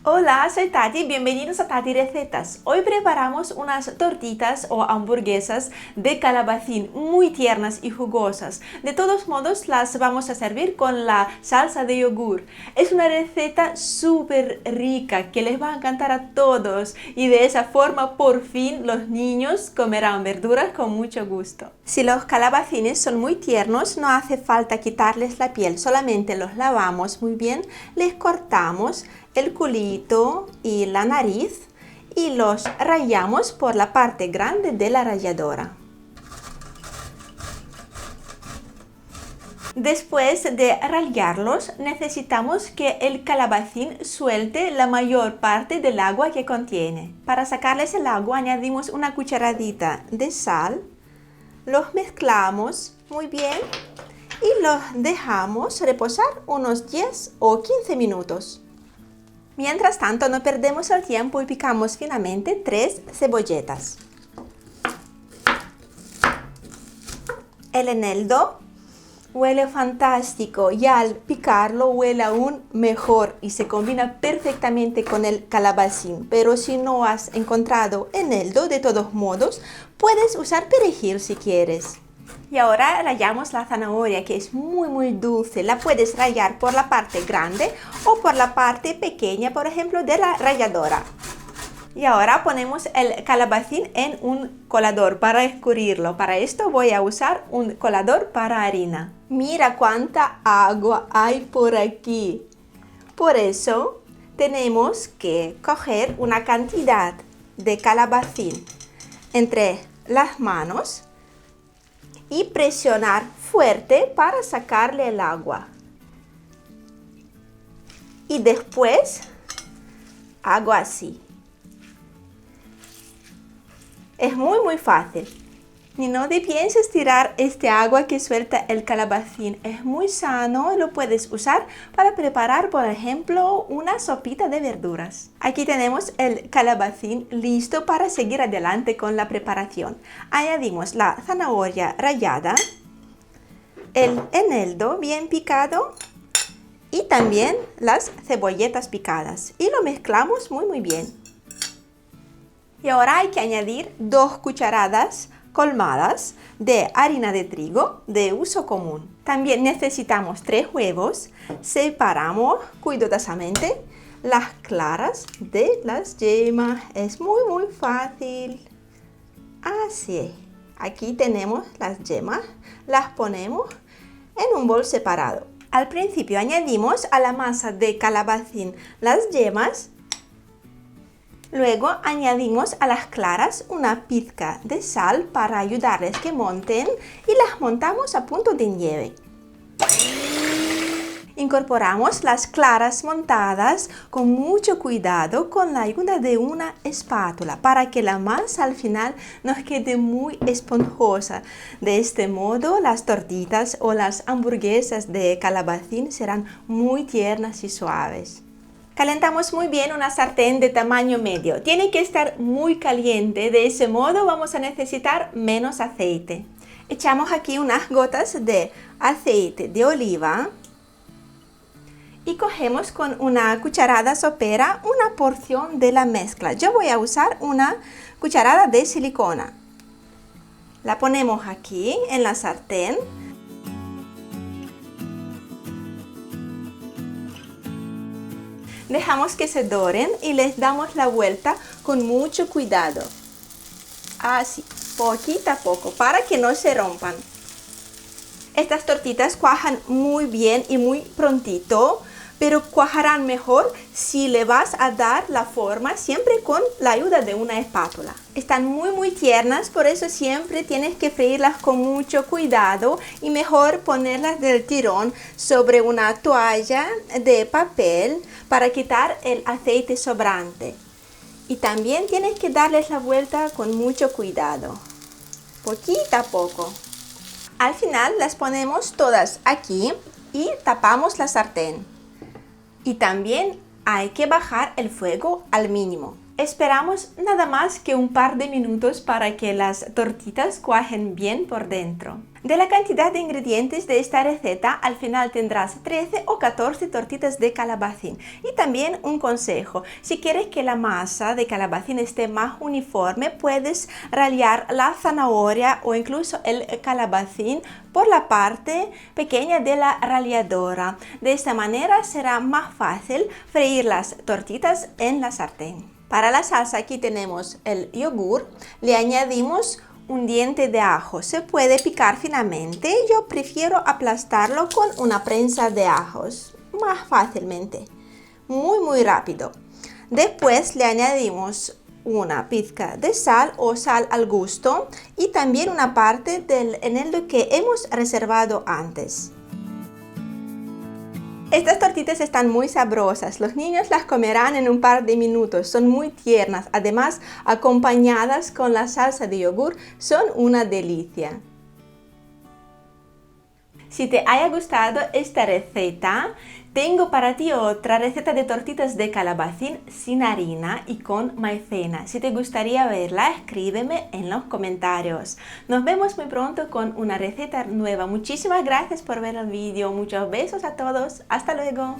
Hola, soy Tati, bienvenidos a Tati Recetas. Hoy preparamos unas tortitas o hamburguesas de calabacín muy tiernas y jugosas. De todos modos, las vamos a servir con la salsa de yogur. Es una receta súper rica que les va a encantar a todos y de esa forma por fin los niños comerán verduras con mucho gusto. Si los calabacines son muy tiernos, no hace falta quitarles la piel, solamente los lavamos muy bien, les cortamos el culito y la nariz y los rallamos por la parte grande de la ralladora. Después de rallarlos, necesitamos que el calabacín suelte la mayor parte del agua que contiene. Para sacarles el agua añadimos una cucharadita de sal, los mezclamos muy bien y los dejamos reposar unos 10 o 15 minutos. Mientras tanto, no perdemos el tiempo y picamos finamente 3 cebolletas. El eneldo huele fantástico y al picarlo huele aún mejor y se combina perfectamente con el calabacín. Pero si no has encontrado eneldo, de todos modos, puedes usar perejil si quieres. Y ahora rallamos la zanahoria, que es muy dulce. La puedes rallar por la parte grande o por la parte pequeña, por ejemplo, de la ralladora. Y ahora ponemos el calabacín en un colador para escurrirlo. Para esto voy a usar un colador para harina. Mira cuánta agua hay por aquí. Por eso tenemos que coger una cantidad de calabacín entre las manos y presionar fuerte para sacarle el agua. Y después hago así. Es muy fácil. Y no te pienses tirar este agua que suelta el calabacín. Es muy sano y lo puedes usar para preparar, por ejemplo, una sopita de verduras. Aquí tenemos el calabacín listo para seguir adelante con la preparación. Añadimos la zanahoria rallada, el eneldo bien picado y también las cebolletas picadas. Y lo mezclamos muy bien. Y ahora hay que añadir 2 cucharadas colmadas de harina de trigo de uso común. También necesitamos 3 huevos. Separamos cuidadosamente las claras de las yemas. Es muy fácil. Así. Aquí tenemos las yemas. Las ponemos en un bol separado. Al principio añadimos a la masa de calabacín las yemas. Luego añadimos a las claras una pizca de sal para ayudarles que monten y las montamos a punto de nieve. Incorporamos las claras montadas con mucho cuidado con la ayuda de una espátula para que la masa al final nos quede muy esponjosa. De este modo las tortitas o las hamburguesas de calabacín serán muy tiernas y suaves. Calentamos muy bien una sartén de tamaño medio. Tiene que estar muy caliente, de ese modo vamos a necesitar menos aceite. Echamos aquí unas gotas de aceite de oliva y cogemos con una cucharada sopera una porción de la mezcla. Yo voy a usar una cucharada de silicona. La ponemos aquí en la sartén. Dejamos que se doren y les damos la vuelta con mucho cuidado. Así, poquito a poco, para que no se rompan. Estas tortitas cuajan muy bien y muy prontito, pero cuajarán mejor si le vas a dar la forma siempre con la ayuda de una espátula. Están muy tiernas, por eso siempre tienes que freírlas con mucho cuidado y mejor ponerlas del tirón sobre una toalla de papel para quitar el aceite sobrante. Y también tienes que darles la vuelta con mucho cuidado, poquito a poco. Al final las ponemos todas aquí y tapamos la sartén. Y también hay que bajar el fuego al mínimo. Esperamos nada más que un par de minutos para que las tortitas cuajen bien por dentro. De la cantidad de ingredientes de esta receta, al final tendrás 13 o 14 tortitas de calabacín. Y también un consejo, si quieres que la masa de calabacín esté más uniforme, puedes rallar la zanahoria o incluso el calabacín por la parte pequeña de la ralladora. De esta manera será más fácil freír las tortitas en la sartén. Para la salsa aquí tenemos el yogur, le añadimos un diente de ajo, se puede picar finamente, yo prefiero aplastarlo con una prensa de ajos, más fácilmente, muy rápido. Después le añadimos una pizca de sal o sal al gusto y también una parte del eneldo que hemos reservado antes. Estas tortitas están muy sabrosas, los niños las comerán en un par de minutos, son muy tiernas, además acompañadas con la salsa de yogur son una delicia. Si te haya gustado esta receta, tengo para ti otra receta de tortitas de calabacín sin harina y con maicena. Si te gustaría verla, escríbeme en los comentarios. Nos vemos muy pronto con una receta nueva. Muchísimas gracias por ver el vídeo. Muchos besos a todos. Hasta luego.